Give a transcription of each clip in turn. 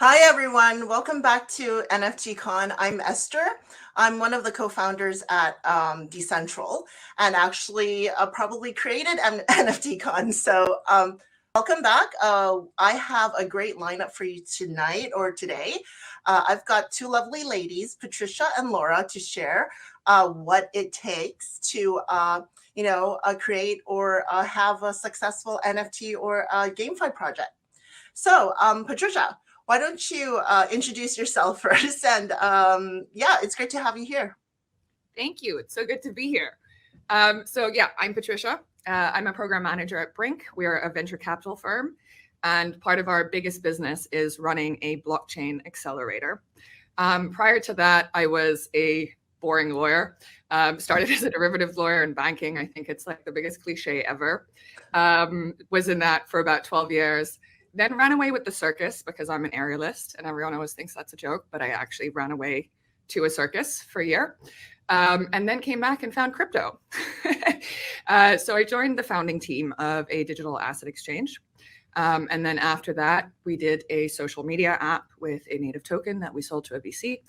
Hi, everyone. Welcome back to NFTCON. I'm Esther. I'm one of the co-founders at Dcentral and actually probably created NFTCON. So welcome back. I have a great lineup for you tonight or today. I've got two lovely ladies, Patricia and Laura, to share what it takes to create or have a successful NFT or GameFi project. So Patricia, why don't you introduce yourself first? And yeah, it's great to have you here. Thank you. It's so good to be here. So yeah, I'm Patricia. I'm a program manager at Brinc. We're a venture capital firm. And part of our biggest business is running a blockchain accelerator. Prior to that, I was a boring lawyer. Started as a derivatives lawyer in banking. I think it's like the biggest cliche ever. Was in that for about 12 years. Then ran away with the circus because I'm an aerialist and everyone always thinks that's a joke, but I actually ran away to a circus for a year and then came back and found crypto. So I joined the founding team of a digital asset exchange. And then after that, we did a social media app with a native token that we sold to a VC.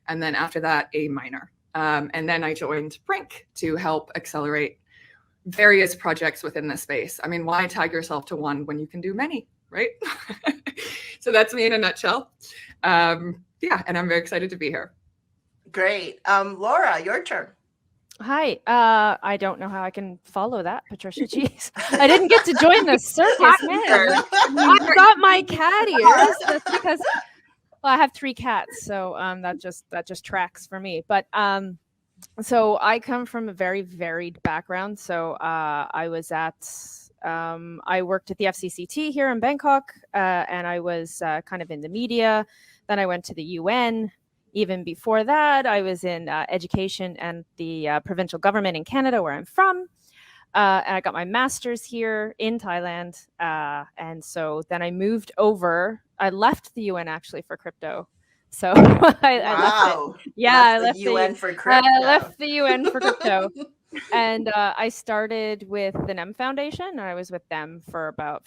And then after that, a miner. And then I joined Brinc to help accelerate various projects within the space. I mean, why tag yourself to one when you can do many? Right? So that's me in a nutshell. Yeah, and I'm very excited to be here. Great. Laura, your turn. Hi. I don't know how I can follow that, Patricia. Jeez, I didn't get to join the circus, man. I got my cat ears. That's because I have 3 cats, so that just tracks for me. But so I come from a very varied background. So I was at I worked at the FCCT here in Bangkok, and I was kind of in the media. Then I went to the UN. Even before that, I was in education and the provincial government in Canada, where I'm from. And I got my master's here in Thailand. And so then I moved over. I left the UN actually for crypto. So I left it. Yeah, I left the UN for crypto. I left the UN for crypto. And I started with the NEM Foundation, and I was with them for about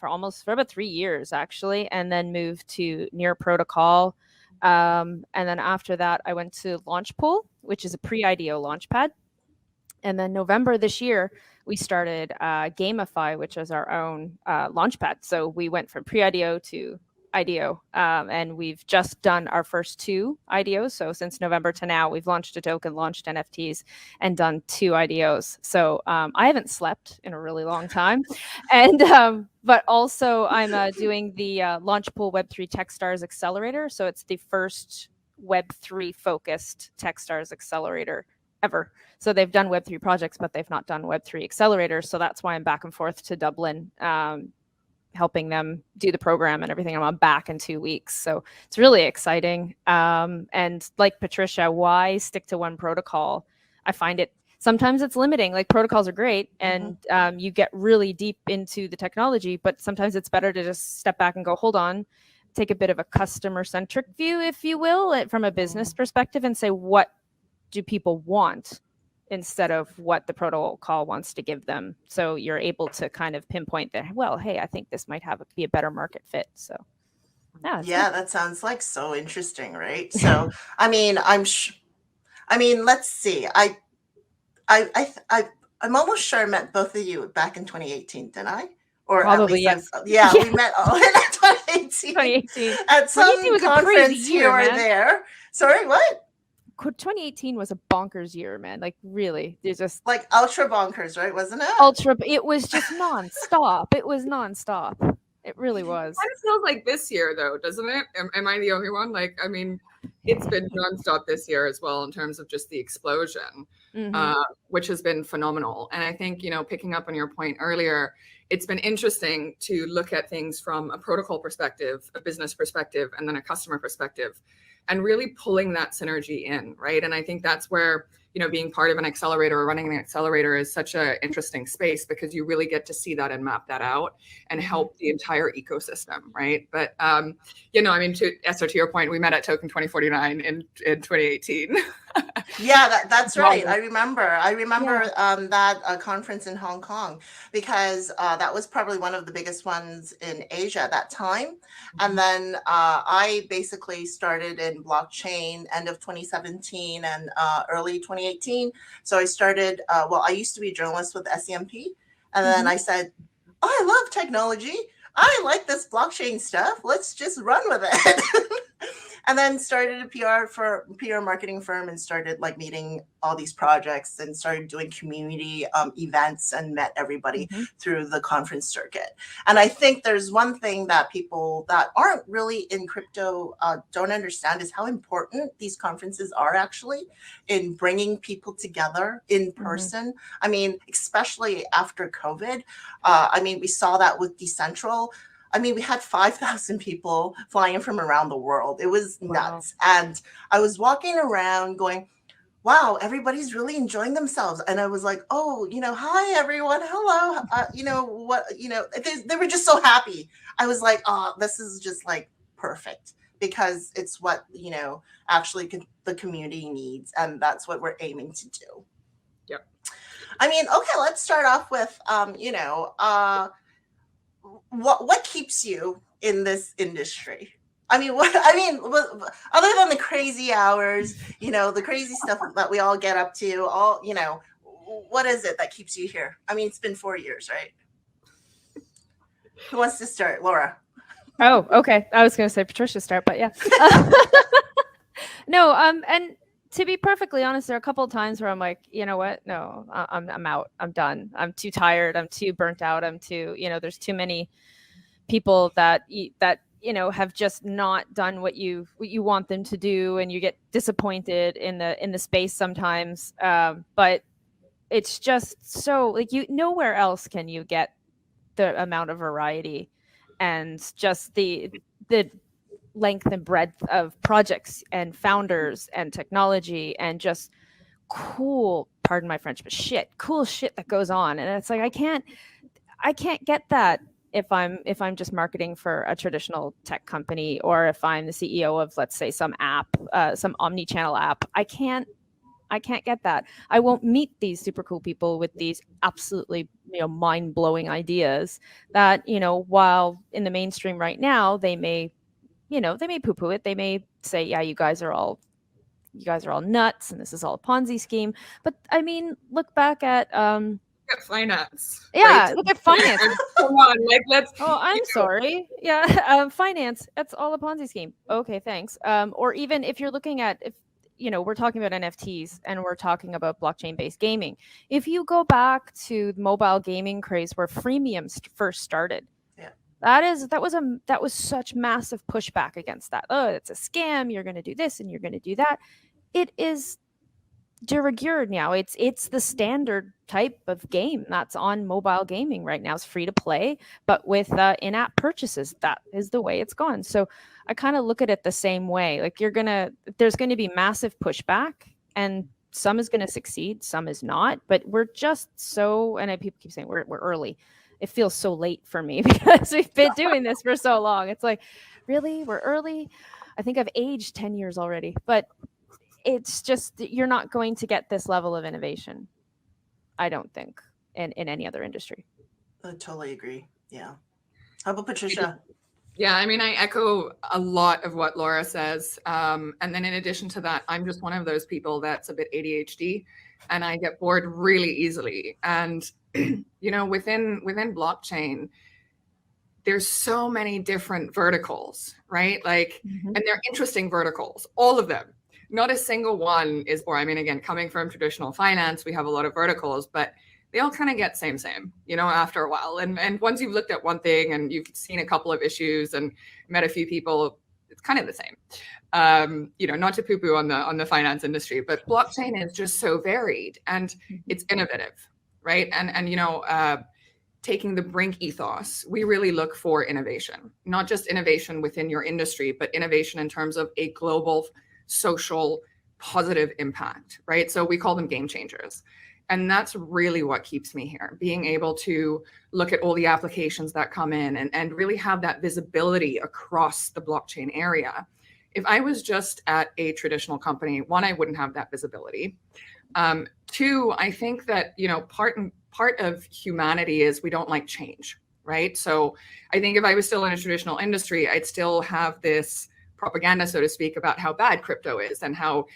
3 years actually, and then moved to Near Protocol. And then after that, I went to Launchpool, which is a pre-IDO launchpad. And then November this year, we started GameFi, which is our own launchpad. So we went from pre-IDO to IDO, and we've just done our first 2 IDOs. So since November to now, we've launched a token, launched NFTs, and done 2 IDOs. So I haven't slept in a really long time. And but also I'm doing the Launchpool Web3 Techstars Accelerator. So it's the first Web3 focused Techstars Accelerator ever. So they've done Web3 projects, but they've not done Web3 accelerators. So that's why I'm back and forth to Dublin, helping them do the program and everything. I'm back in 2 weeks. So it's really exciting. And like Patricia, why stick to one protocol? I find it, sometimes it's limiting. Like protocols are great and you get really deep into the technology, but sometimes it's better to just step back and go, hold on, take a bit of a customer centric view, if you will, from a business perspective and say, what do people want? Instead of what the protocol wants to give them. So you're able to kind of pinpoint that, well, hey, I think this might be a better market fit. So yeah, that sounds like so interesting, right? So I mean, let's see. I'm almost sure I met both of you back in 2018, didn't I? Or probably, at least yeah, we met all in 2018 at some conference here or there. Sorry, what? 2018 was a bonkers year, man. Like really, there's just like ultra bonkers, right? Wasn't it? Ultra. It was just nonstop. It was nonstop. It really was. It feels like this year, though, doesn't it? Am I the only one? Like, I mean, it's been nonstop this year as well in terms of just the explosion, which has been phenomenal. And I think, picking up on your point earlier, it's been interesting to look at things from a protocol perspective, a business perspective, and then a customer perspective, and really pulling that synergy in, right? And I think that's where, being part of an accelerator or running an accelerator is such an interesting space because you really get to see that and map that out and help the entire ecosystem, right? But, Esther, to your point, we met at Token 2049 in 2018. Yeah, that's right. Wow. I remember. That conference in Hong Kong, because that was probably one of the biggest ones in Asia at that time. And then I basically started in blockchain end of 2017 and early 2018. So I started. I used to be a journalist with SEMP, and then I said, "Oh, I love technology. I like this blockchain stuff. Let's just run with it." And then started a PR marketing firm, and started like meeting all these projects, and started doing community events, and met everybody through the conference circuit. And I think there's one thing that people that aren't really in crypto don't understand, is how important these conferences are actually in bringing people together in person. I mean, especially after COVID. I mean, we saw that with Dcentral. I mean, we had 5,000 people flying in from around the world. It was nuts. Wow. And I was walking around going, wow, everybody's really enjoying themselves. And I was like, oh, hi, everyone. Hello. They were just so happy. I was like, oh, this is just like perfect, because it's what, actually the community needs. And that's what we're aiming to do. Yep. I mean, okay, let's start off with, what keeps you in this industry? I mean, other than the crazy hours, the crazy stuff that we all get up to, what is it that keeps you here? I mean, it's been 4 years, right? Who wants to start? Laura. Oh, okay. I was going to say Patricia start, but yeah. No, and to be perfectly honest, there are a couple of times where I'm like, you know what? No, I'm out. I'm done. I'm too tired. I'm too burnt out. I'm too, there's too many people that have just not done what you want them to do, and you get disappointed in the space sometimes. But it's just so like nowhere else can you get the amount of variety and just the length and breadth of projects and founders and technology and just cool, pardon my French, but cool shit that goes on. And it's like I can't get that if I'm just marketing for a traditional tech company, or if I'm the CEO of, let's say, some app, some omni-channel app. I can't get that. I won't meet these super cool people with these absolutely mind-blowing ideas that while in the mainstream right now they may poo-poo it. They may say, yeah, you guys are all nuts and this is all a Ponzi scheme. But I mean, look back at finance. Yeah, right? Look at finance. Come on, let's. Oh, I'm sorry. Yeah, finance. That's all a Ponzi scheme. Okay, thanks. Or even if you're looking at we're talking about NFTs and we're talking about blockchain-based gaming. If you go back to the mobile gaming craze where freemium first started, that was such massive pushback against that. Oh, it's a scam. You're going to do this and you're going to do that. It is de rigueur now. It's the standard type of game that's on mobile gaming right now. It's free to play, but with in-app purchases. That is the way it's gone. So I kind of look at it the same way. Like there's going to be massive pushback, and some is going to succeed, some is not. But we're just so, and people keep saying we're early. It feels so late for me because we've been doing this for so long. It's like, really, we're early. I think I've aged 10 years already, but it's just, you're not going to get this level of innovation, I don't think, in any other industry. I totally agree. Yeah. How about Patricia? Yeah, I mean, I echo a lot of what Laura says. And then in addition to that, I'm just one of those people that's a bit ADHD, and I get bored really easily. And, within blockchain, there's so many different verticals, right? Like, and they're interesting verticals, all of them. Not a single one is boring. I mean, again, coming from traditional finance, we have a lot of verticals, but they all kind of get same, after a while. And once you've looked at one thing and you've seen a couple of issues and met a few people, it's kind of the same. Not to poo-poo on the finance industry, but blockchain is just so varied and it's innovative, right? And taking the Brinc ethos, we really look for innovation, not just innovation within your industry, but innovation in terms of a global social positive impact, right? So we call them game changers. And that's really what keeps me here, being able to look at all the applications that come in and really have that visibility across the blockchain area if I was just at a traditional company, one, I wouldn't have that visibility. Two, I think that, part of humanity is we don't like change, right? So I think if I was still in a traditional industry, I'd still have this propaganda, so to speak, about how bad crypto is and how,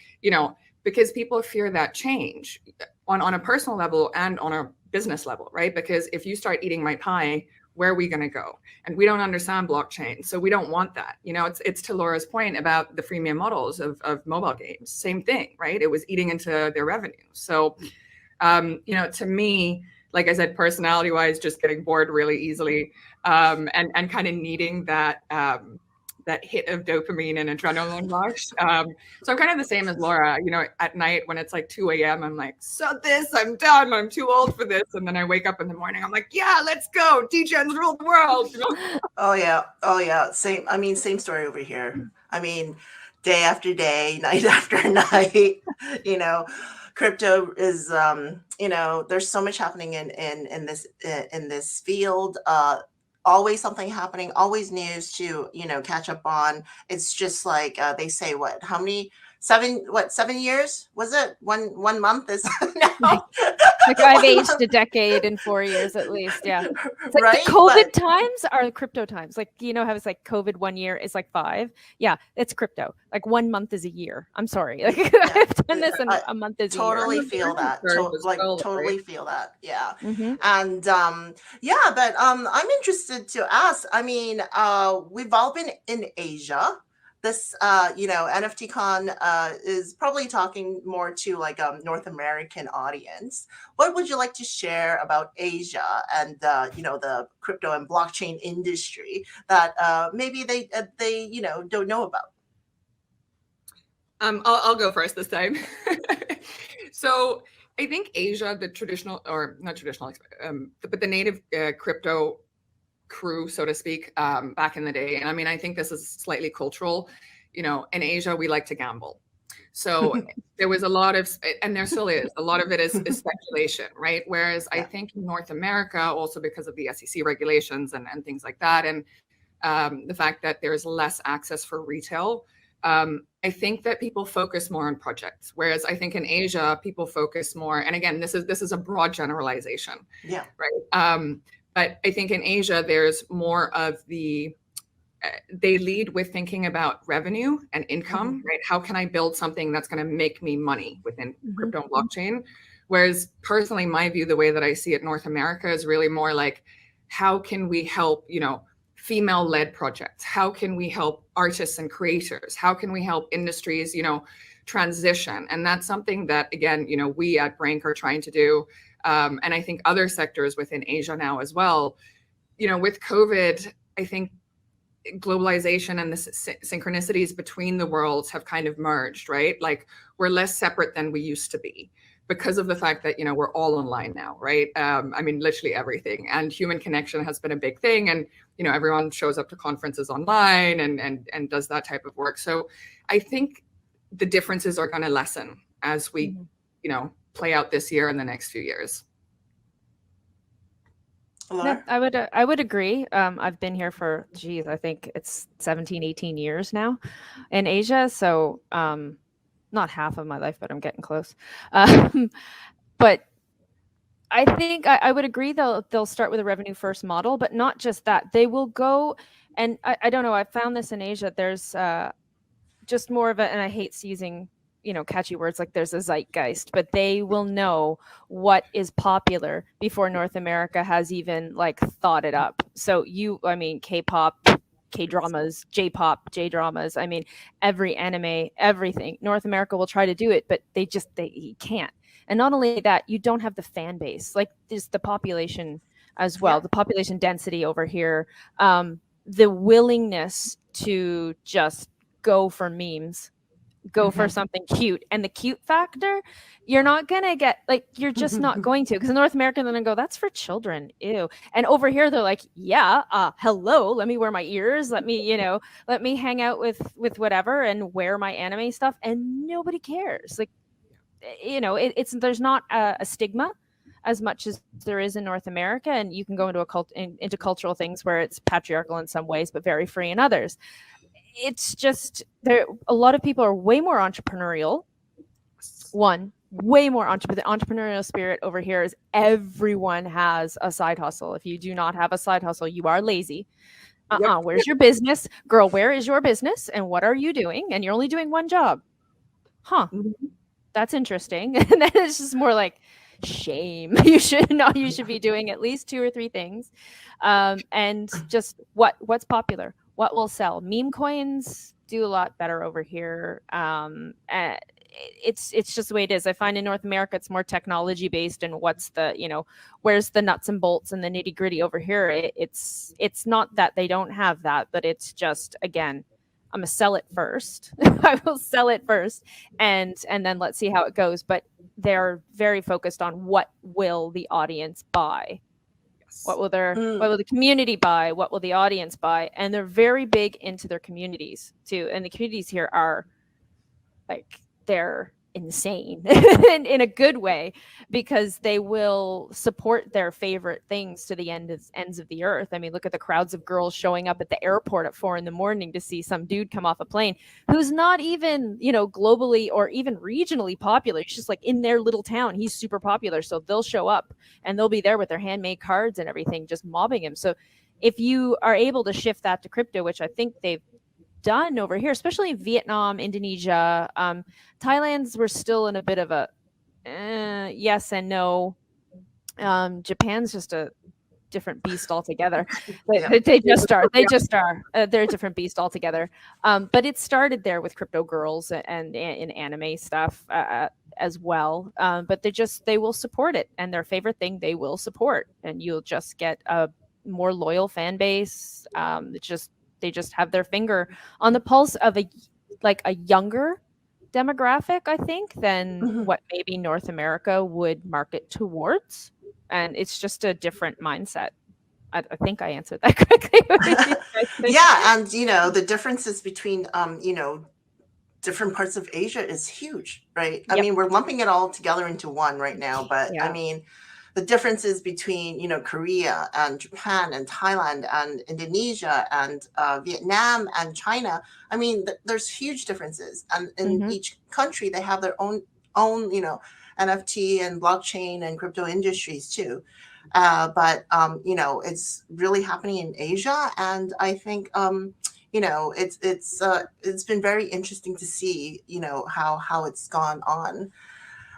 because people fear that change on a personal level and on a business level, right? Because if you start eating my pie, where are we going to go? And we don't understand blockchain, so we don't want that. It's to Laura's point about the freemium models of mobile games. Same thing, right? It was eating into their revenue. So, to me, like I said, personality-wise, just getting bored really easily, and kind of needing that hit of dopamine and adrenaline rush. So I'm kind of the same as Laura. At night when it's like 2 a.m., I'm like, I'm done. I'm too old for this. And then I wake up in the morning. I'm like, yeah, let's go. Dgens rule the world. Oh yeah. Same story over here. Day after day, night after night. Crypto is there's so much happening in this field. Always something happening, always news to catch up on. It's just like they say, how many 7 years was it? One month is now. Like I've aged a decade in 4 years at least. Yeah. It's like right? The COVID times are crypto times. Like, how it's like COVID 1 year is like 5. Yeah, it's crypto. Like 1 month is a year. I'm sorry. Like I've done this in a month is totally a year. feel that. Totally feel that. Yeah. Mm-hmm. And but I'm interested to ask. We've all been in Asia. This NFTCON is probably talking more to like a North American audience. What would you like to share about Asia and the crypto and blockchain industry that maybe they don't know about? I'll go first this time. So I think Asia, the traditional, or not traditional, but the native crypto crew, so to speak, back in the day. And I think this is slightly cultural. In Asia, we like to gamble. So there was a lot of, and there still is, a lot of it is speculation, right? Whereas I think in North America, also because of the SEC regulations and things like that, and the fact that there's less access for retail, I think that people focus more on projects. Whereas I think in Asia, people focus more, and again, this is a broad generalization. Yeah. Right. But I think in Asia, there's more of they lead with thinking about revenue and income, right? How can I build something that's going to make me money within crypto and blockchain? Whereas personally, my view, the way that I see it, North America is really more like, how can we help, female-led projects? How can we help artists and creators? How can we help industries, transition? And that's something that, again, we at Brinc are trying to do. And I think other sectors within Asia now as well. With COVID, I think globalization and the synchronicities between the worlds have kind of merged, right? Like we're less separate than we used to be because of the fact that, we're all online now, right? Literally everything. And human connection has been a big thing. And, everyone shows up to conferences online and does that type of work. So I think the differences are going to lessen as we, play out this year and the next few years. Yeah, I would agree. I've been here for, I think it's 17, 18 years now in Asia. So not half of my life, but I'm getting close. But I think I would agree they'll start with a revenue first model, but not just that. They will go, and I don't know, I found this in Asia. There's just more of and I hate using catchy words like there's a zeitgeist, but they will know what is popular before North America has even like thought it up. So K-pop, K-dramas, J-pop, J-dramas, every anime, everything. North America will try to do it, but they can't. And not only that, you don't have the fan base, like there's the population as well, the population density over here, the willingness to just go for memes, go for something cute, and the cute factor, you're not gonna get, like, you're just not going to, because in North America they're gonna go, that's for children, ew. And over here they're like, hello, let me wear my ears, let me hang out with whatever and wear my anime stuff, and nobody cares. Like, there's not a stigma as much as there is in North America, and you can go into into cultural things where it's patriarchal in some ways but very free in others. it's just there. A lot of people are way more entrepreneurial. Way more entrepreneurial spirit over here is everyone has a side hustle. If you do not have a side hustle, you are lazy. Yep. Where's your business? Girl, where is your business? And what are you doing? And you're only doing one job. Huh. That's interesting. And then it's just more like, shame. You should be doing at least 2 or 3 things. And just what's popular, what will sell. Meme coins do a lot better over here. It's just the way it is. I find in North America it's more technology based, and what's the, where's the nuts and bolts and the nitty gritty. Over here it's not that they don't have that, but it's just, again, I'm gonna sell it first. I will sell it first, and then let's see how it goes. But they're very focused on what will the audience buy. Yes. What will the community buy? What will the audience buy? And they're very big into their communities too. And the communities here are like, they're insane in a good way, because they will support their favorite things to the ends of the earth. I mean, look at the crowds of girls showing up at the airport at 4 a.m. to see some dude come off a plane who's not even, globally or even regionally popular. It's just like in their little town, he's super popular. So they'll show up and they'll be there with their handmade cards and everything, just mobbing him. So if you are able to shift that to crypto, which I think they've done over here, especially in Vietnam, Indonesia, Thailand's, we're still in a bit of a yes and no. Japan's just a different beast altogether. They just are. They're a different beast altogether. But it started there with crypto girls and in anime stuff as well. But they will support it, and their favorite thing they will support, and you'll just get a more loyal fan base. They just have their finger on the pulse of a younger demographic, I think, than what maybe North America would market towards. And it's just a different mindset. I think I answered that correctly. Yeah, and the differences between different parts of Asia is huge, right? I mean, we're lumping it all together into one right now, but I mean, the differences between Korea and Japan and Thailand and Indonesia and Vietnam and China, I mean, there's huge differences, and in each country they have their own NFT and blockchain and crypto industries too. But it's really happening in Asia, and I think it's been very interesting to see how it's gone on.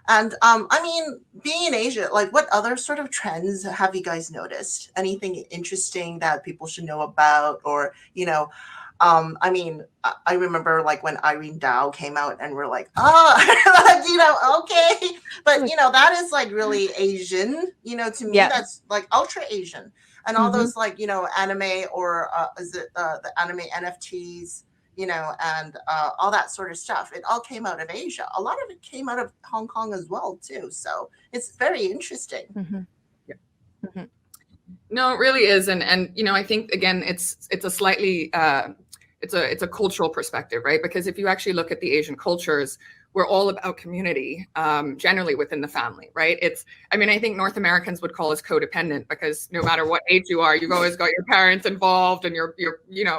And I mean, being in Asia, like, what other sort of trends have you guys noticed? Anything interesting that people should know about? Or, I mean, I remember like when Irene Dow came out and we're like, okay. But, that is like really Asian, to me, that's like ultra Asian. And all those like, anime or is it the anime NFTs? And all that sort of stuff. It all came out of Asia. A lot of it came out of Hong Kong as well, too. So it's very interesting. No, it really is. And I think, again, it's a slightly, it's a cultural perspective, right? Because if you actually look at the Asian cultures, we're all about community, generally within the family, right? I think North Americans would call us codependent, because no matter what age you are, you've always got your parents involved and you're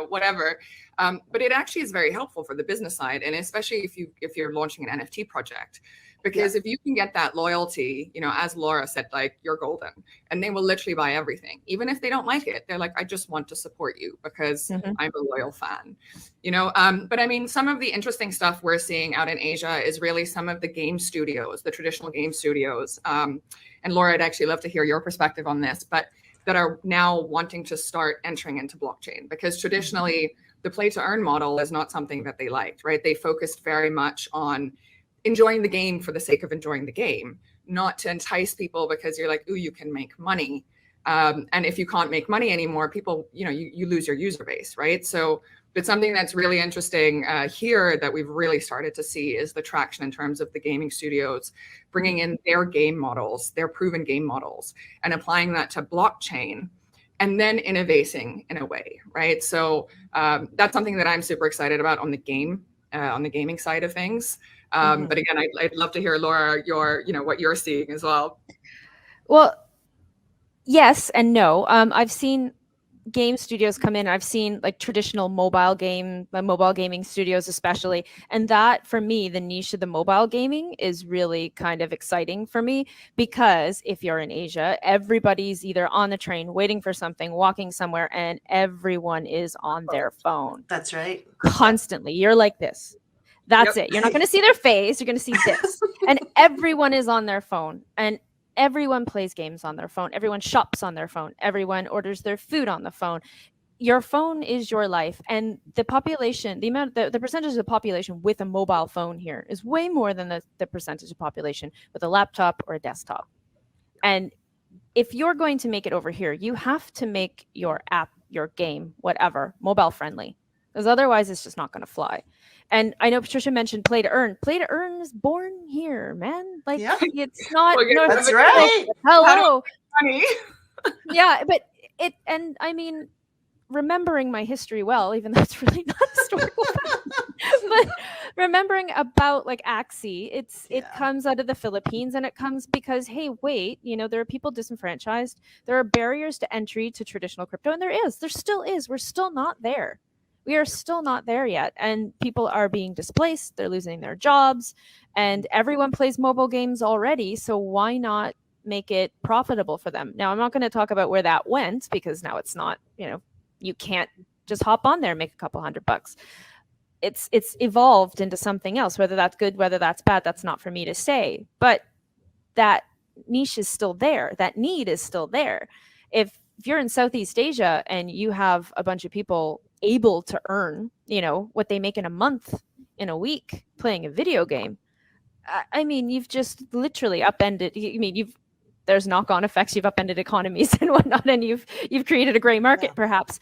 whatever. But it actually is very helpful for the business side, and especially if you're launching an NFT project, because if you can get that loyalty, as Laura said, like, you're golden, and they will literally buy everything, even if they don't like it. They're like, I just want to support you because I'm a loyal fan, But I mean, some of the interesting stuff we're seeing out in Asia is really some of the game studios, the traditional game studios. And Laura, I'd actually love to hear your perspective on this, but that are now wanting to start entering into blockchain, because traditionally the play to earn model is not something that they liked, right? They focused very much on enjoying the game for the sake of enjoying the game, not to entice people because you're like, ooh, you can make money. And if you can't make money anymore, people, you lose your user base, right? So it's something that's really interesting here that we've really started to see is the traction in terms of the gaming studios bringing in their game models, their proven game models, and applying that to blockchain, and then innovating in a way, right? So that's something that I'm super excited about on the gaming side of things. But again, I'd love to hear, Laura, what you're seeing as well. Well, yes and no. I've seen game studios come in. I've seen like traditional mobile gaming studios especially. And that for me, the niche of the mobile gaming is really kind of exciting for me, because if you're in Asia, everybody's either on the train, waiting for something, walking somewhere, and everyone is on their phone. That's right. Constantly. You're like this. That's it. You're not going to see their face. You're going to see this. And everyone is on their phone. And everyone plays games on their phone. Everyone shops on their phone. Everyone orders their food on the phone. Your phone is your life. And the population, the percentage of the population with a mobile phone here is way more than the percentage of population with a laptop or a desktop. And if you're going to make it over here, you have to make your app, your game, whatever, mobile friendly, because otherwise it's just not going to fly. And I know Patricia mentioned play to earn. Play to earn is born here, man. Like it's not. That's right. Hello. Funny. Yeah, but and I mean, remembering my history well, even though it's really not historical, but remembering about like Axie, it comes out of the Philippines, and it comes because, hey, wait, there are people disenfranchised. There are barriers to entry to traditional crypto, and there still is. We're still not there. We are still not there yet. And people are being displaced. They're losing their jobs. And everyone plays mobile games already. So why not make it profitable for them? Now, I'm not going to talk about where that went, because now it's not, you can't just hop on there and make a couple $100. It's evolved into something else. Whether that's good, whether that's bad, that's not for me to say. But that niche is still there. That need is still there. If you're in Southeast Asia and you have a bunch of people able to earn, what they make in a month, in a week, playing a video game, I mean, you've just literally upended. There's knock-on effects. You've upended economies and whatnot, and you've created a gray market, perhaps.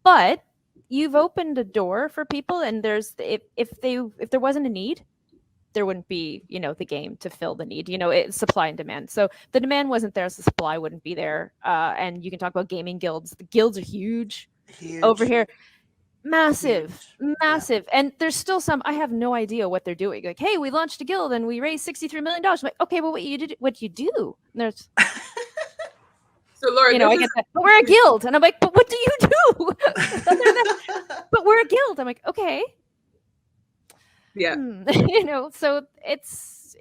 But you've opened a door for people, and if there wasn't a need, there wouldn't be, the game to fill the need. It's supply and demand. So the demand wasn't there, so the supply wouldn't be there. And you can talk about gaming guilds. The guilds are huge. Over here. Massive. Yeah. And there's still some, I have no idea what they're doing. Like, hey, we launched a guild and we raised $63 million. I'm like, okay, well, what do you do? And there's so Laura, I get that, but we're a guild. And I'm like, but what do you do? But we're a guild. I'm like, okay. Yeah. So it's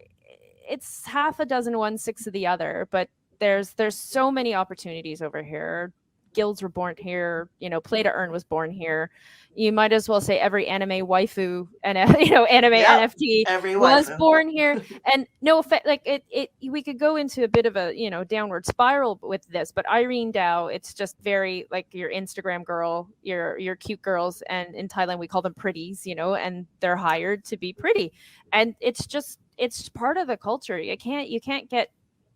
half a dozen one, six of the other, but there's so many opportunities over here. Guilds were born here, play to earn was born here. You might as well say every anime waifu and anime NFT was born here. And no effect, like it we could go into a bit of a downward spiral with this, but Irene Dao, it's just very like your Instagram girl, your cute girls, and in Thailand we call them pretties, and they're hired to be pretty, and it's part of the culture. You can't get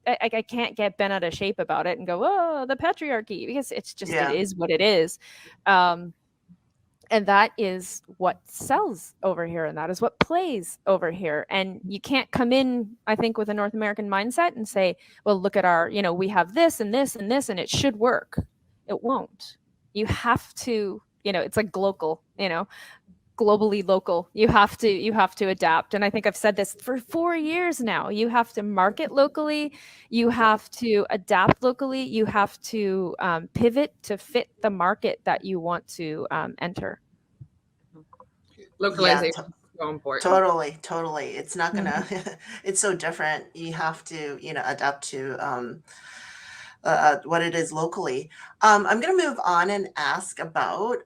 I can't get bent out of shape about it and go, oh, the patriarchy, because it's just, it is what it is. And that is what sells over here. And that is what plays over here. And you can't come in, I think, with a North American mindset and say, well, look at our, we have this and this and this, and it should work. It won't. You have to, it's like global, globally local. You have to adapt. And I think I've said this for 4 years now. You have to market locally. You have to adapt locally. You have to pivot to fit the market that you want to enter. Localization is so important. Totally. It's not gonna. It's so different. You have to, adapt to what it is locally. I'm going to move on and ask about.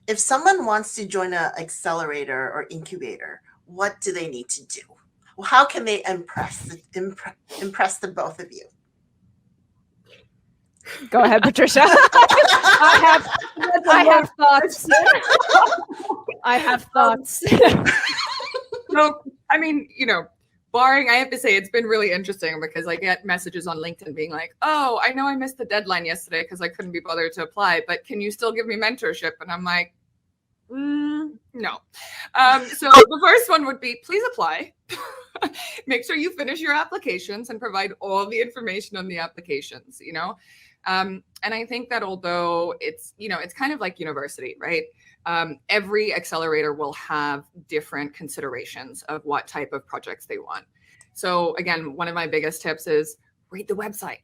If someone wants to join an accelerator or incubator, what do they need to do? How can they impress the both of you? Go ahead, Patricia. I have thoughts. I have thoughts. No, I mean, barring, I have to say, it's been really interesting because I get messages on LinkedIn being like, oh, I know I missed the deadline yesterday because I couldn't be bothered to apply, but can you still give me mentorship? And I'm like, no. So the first one would be, please apply. Make sure you finish your applications and provide all the information on the applications, and I think that although it's, it's kind of like university, right? Every accelerator will have different considerations of what type of projects they want. So again, one of my biggest tips is read the website.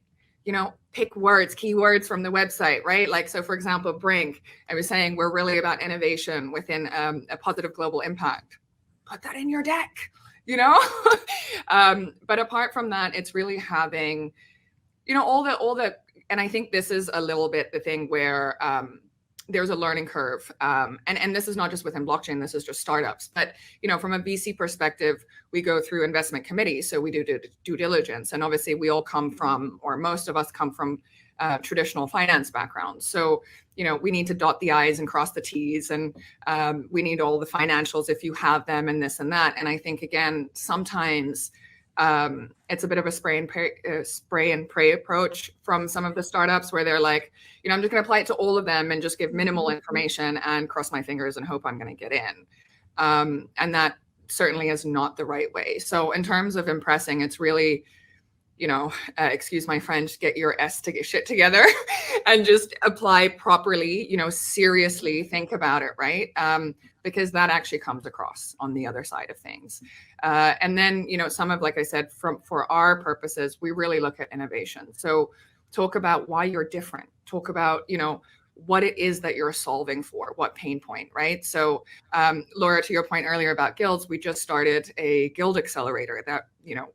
pick keywords from the website, right? Like, so for example, Brinc, I was saying we're really about innovation within a positive global impact. Put that in your deck, but apart from that, it's really having, all the, and I think this is a little bit the thing where there's a learning curve. And this is not just within blockchain, this is just startups. But, from a VC perspective, we go through investment committees. So we do due diligence. And obviously we all come from, or most of us come from traditional finance backgrounds. So, we need to dot the I's and cross the T's, and we need all the financials if you have them, and this and that. And I think, again, sometimes it's a bit of a spray and pray approach from some of the startups where they're like, I'm just going to apply it to all of them and just give minimal information and cross my fingers and hope I'm going to get in. And that certainly is not the right way. So in terms of impressing, it's really, excuse my French, get your shit together and just apply properly, seriously think about it, right? Because that actually comes across on the other side of things. And then, some of, like I said, for our purposes, we really look at innovation. So talk about why you're different. Talk about, what it is that you're solving for, what pain point, right? So Laura, to your point earlier about guilds, we just started a guild accelerator that,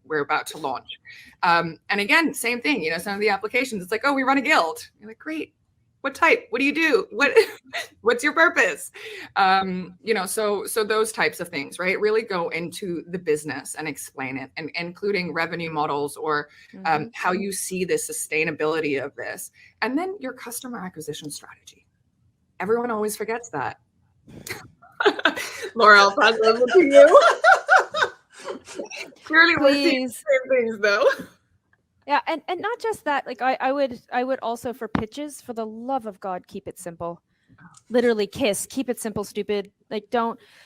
we're about to launch. And again, same thing, some of the applications, it's like, oh, we run a guild. You're like, great. What type? What do you do? What's your purpose? So those types of things, right? Really go into the business and explain it, and including revenue models or how you see the sustainability of this. And then your customer acquisition strategy. Everyone always forgets that. Laura, I'll pass it over to you. Clearly, we're seeing the same things, though. Yeah, and not just that. Like I would also, for pitches, for the love of God, keep it simple. Literally, keep it simple, stupid. Like,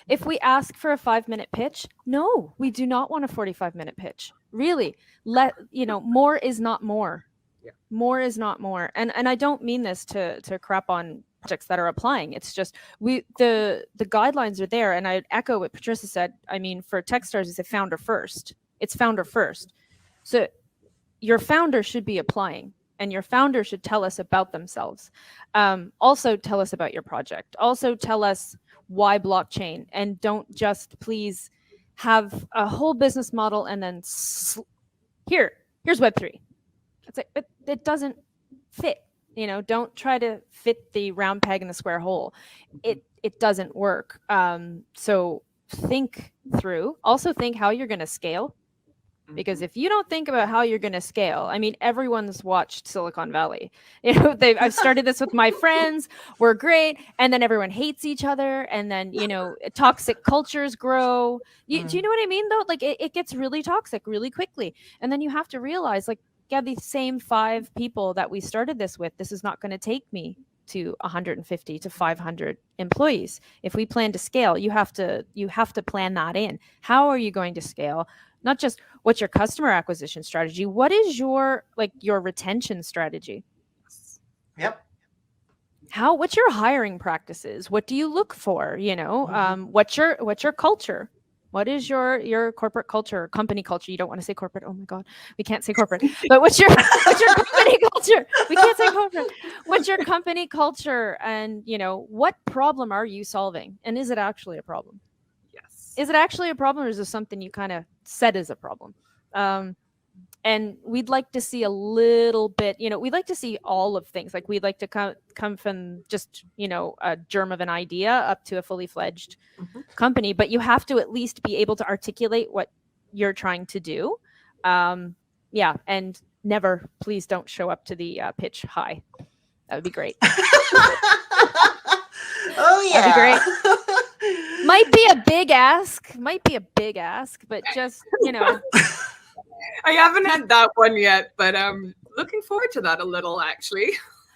if we ask for a 5-minute pitch, no, we do not want a 45-minute pitch. Really, more is not more. Yeah. More is not more. And I don't mean this to crap on projects that are applying. It's just the guidelines are there, and I echo what Patricia said. I mean, for Techstars, it's a founder first. It's founder first. So your founder should be applying, and your founder should tell us about themselves. Also tell us about your project. Also tell us why blockchain, and don't just please have a whole business model and then here's Web3. It's like, it doesn't fit. Don't try to fit the round peg in the square hole. It doesn't work. So think through. Also think how you're going to scale. Because if you don't think about how you're going to scale, I mean, everyone's watched Silicon Valley. I've started this with my friends. We're great. And then everyone hates each other. And then, toxic cultures grow. Do you know what I mean, though? Like, it gets really toxic really quickly. And then you have to realize, like, yeah, these same 5 people that we started this with, this is not going to take me to 150 to 500 employees. If we plan to scale, you have to plan that in. How are you going to scale? Not just what's your customer acquisition strategy, what is your retention strategy? Yep. What's your hiring practices? What do you look for? What's your culture? What is your corporate culture, company culture? You don't want to say corporate. Oh my God, we can't say corporate. But what's your company culture? We can't say corporate. What's your company culture? And what problem are you solving? And is it actually a problem? Yes. Is it actually a problem, or is it something you kind of said is a problem? And we'd like to see a little bit, we'd like to see all of things. Like, we'd like to come from just, a germ of an idea up to a fully fledged company. But you have to at least be able to articulate what you're trying to do. And please don't show up to the pitch high. That would be great. Oh, yeah. That'd be great. Might be a big ask, but just, I haven't had that one yet, but looking forward to that a little, actually.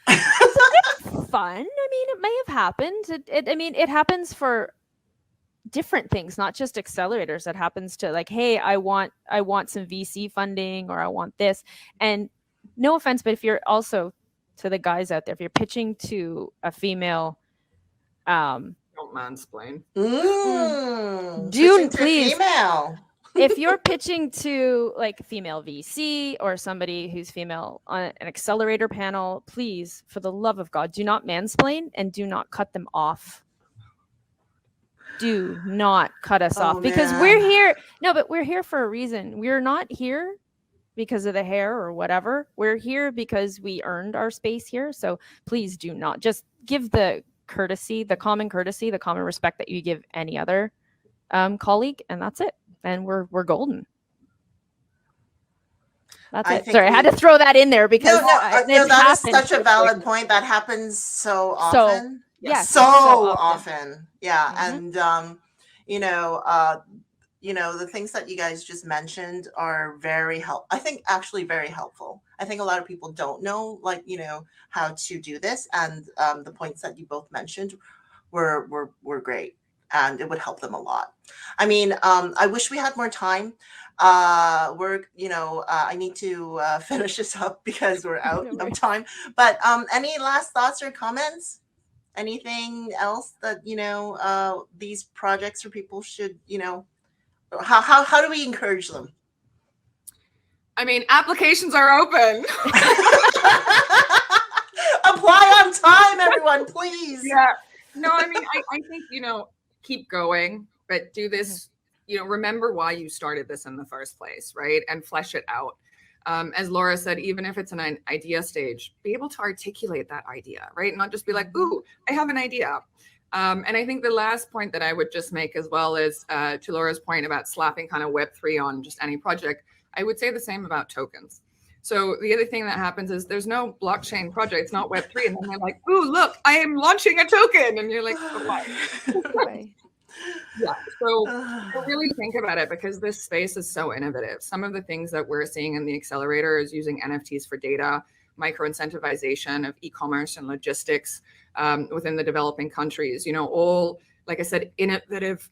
It's fun. I mean, it may have happened. It happens for different things, not just accelerators. It happens to, like, hey, I want some VC funding, or I want this. And no offense, but if you're also, to the guys out there, if you're pitching to a female, don't mansplain. Do please. Female. if you're pitching to like a female VC or somebody who's female on an accelerator panel, please, for the love of God, do not mansplain and do not cut them off. Do not cut us off because we're here. No, but we're here for a reason. We're not here because of the hair or whatever. We're here because we earned our space here. So please do not, just give the courtesy, the common respect that you give any other colleague, and that's it. And we're golden. That's it. Sorry, I had to throw that in there because that is such a valid point. That happens so often. So often. Yeah. Mm-hmm. And the things that you guys just mentioned are very I think actually very helpful. I think a lot of people don't know, how to do this. And the points that you both mentioned were great. And it would help them a lot. I mean, I wish we had more time. I need to finish this up because we're out of time. But any last thoughts or comments? Anything else that, these projects or people should, how do we encourage them? I mean, applications are open. Apply on time, everyone, please. Yeah. No, I mean, I think, keep going, but do this, remember why you started this in the first place, right? And flesh it out. As Laura said, even if it's an idea stage, be able to articulate that idea, right? Not just be like, ooh, I have an idea. And I think the last point that I would just make as well is to Laura's point about slapping kind of Web3 on just any project, I would say the same about tokens. So the other thing that happens is there's no blockchain project, it's not Web3. And then they're like, ooh, look, I am launching a token. And you're like, oh, why? Yeah, so really think about it because this space is so innovative. Some of the things that we're seeing in the accelerator is using NFTs for data, micro incentivization of e-commerce and logistics within the developing countries, all, like I said, innovative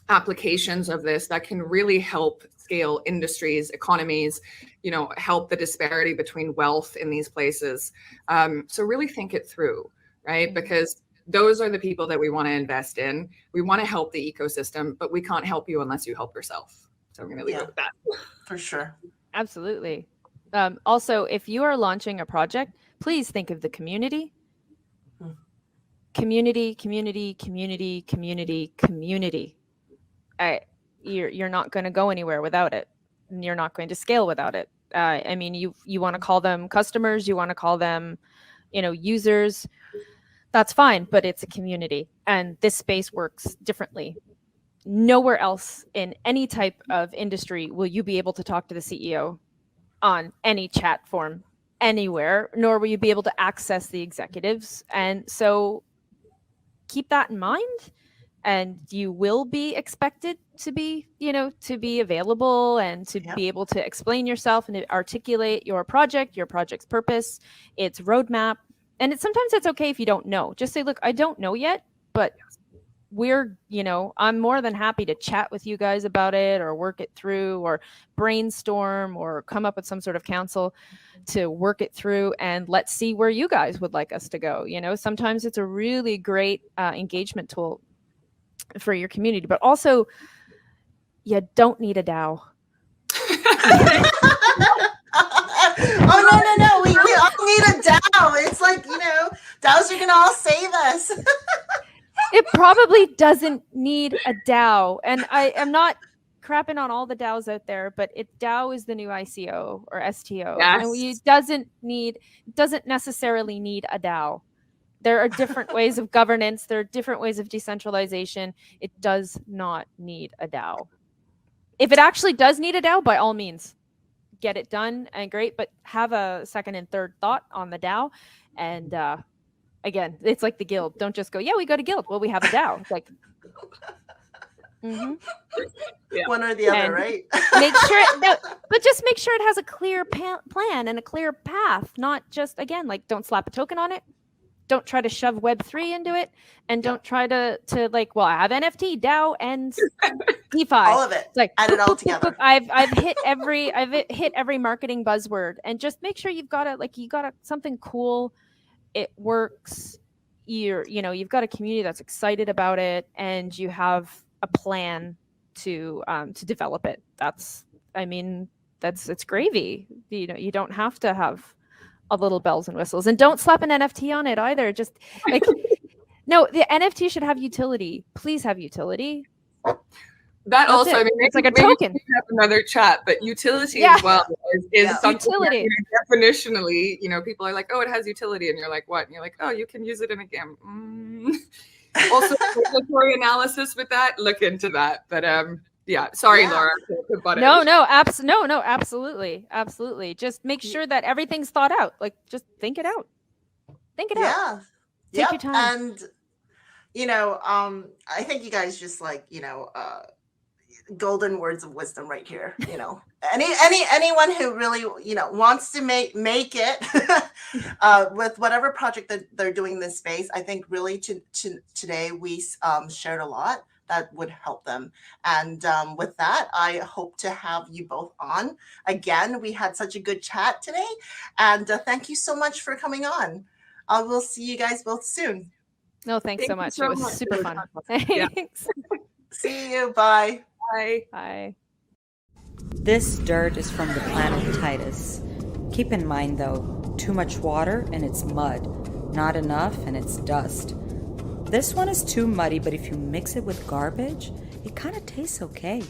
applications of this that can really help scale industries, economies, help the disparity between wealth in these places. So really think it through, right? Because those are the people that we want to invest in. We want to help the ecosystem, but we can't help you unless you help yourself. So I'm going to leave it with that. For sure. Absolutely. Also, if you are launching a project, please think of the community. Community. You're not going to go anywhere without it. And you're not going to scale without it. I mean, you want to call them customers, you want to call them, users. That's fine, but it's a community, and this space works differently. Nowhere else in any type of industry will you be able to talk to the CEO on any chat form anywhere, nor will you be able to access the executives. And so keep that in mind, and you will be expected to be, to be available and to be able to explain yourself and to articulate your project's purpose, its roadmap. And sometimes it's okay if you don't know. Just say, look, I don't know yet, but I'm more than happy to chat with you guys about it or work it through or brainstorm or come up with some sort of counsel to work it through, and let's see where you guys would like us to go. Sometimes it's a really great engagement tool for your community, but also you don't need a DAO. Oh, no. We all need a DAO. It's like, DAOs are going to all save us. It probably doesn't need a DAO. And I am not crapping on all the DAOs out there, but DAO is the new ICO or STO. Yes. And it doesn't necessarily need a DAO. There are different ways of governance. There are different ways of decentralization. It does not need a DAO. If it actually does need a DAO, by all means, get it done and great, but have a second and third thought on the DAO. And again, it's like the guild. Don't just go, yeah, we got a guild. Well, we have a DAO. It's like, one or the other, right? But just make sure it has a clear plan and a clear path, not just, again, like don't slap a token on it. Don't try to shove Web3 into it, and don't try to like, well, I have NFT, DAO, and DeFi. All of it. It's like add it all together. I've hit every marketing buzzword, and just make sure you've got something cool. It works. You've got a community that's excited about it, and you have a plan to develop it. It's gravy. You don't have to have a little bells and whistles, and don't slap an NFT on it either. Just like no, the NFT should have utility. Please have utility. That also, it. I mean, it's like a maybe token. we can have another chat, but utility as well is something utility. That, definitionally, people are like, oh, it has utility, and you're like, what? And you're like, oh, you can use it in a game. Also, regulatory analysis with that. Look into that. But yeah, sorry, Laura. No, absolutely. Just make sure that everything's thought out. Like, just think it out. Yeah. Take your time. And I think you guys just golden words of wisdom right here. Anyone who really wants to make it with whatever project that they're doing in this space, I think really today we shared a lot that would help them. And with that, I hope to have you both on again. We had such a good chat today, and thank you so much for coming on. I will see you guys both soon. No, thanks so much. It was super fun. Thanks. See you. Bye. Bye. This dirt is from the planet Titus. Keep in mind though, too much water and it's mud. Not enough and it's dust. This one is too muddy, but if you mix it with garbage, it kind of tastes okay.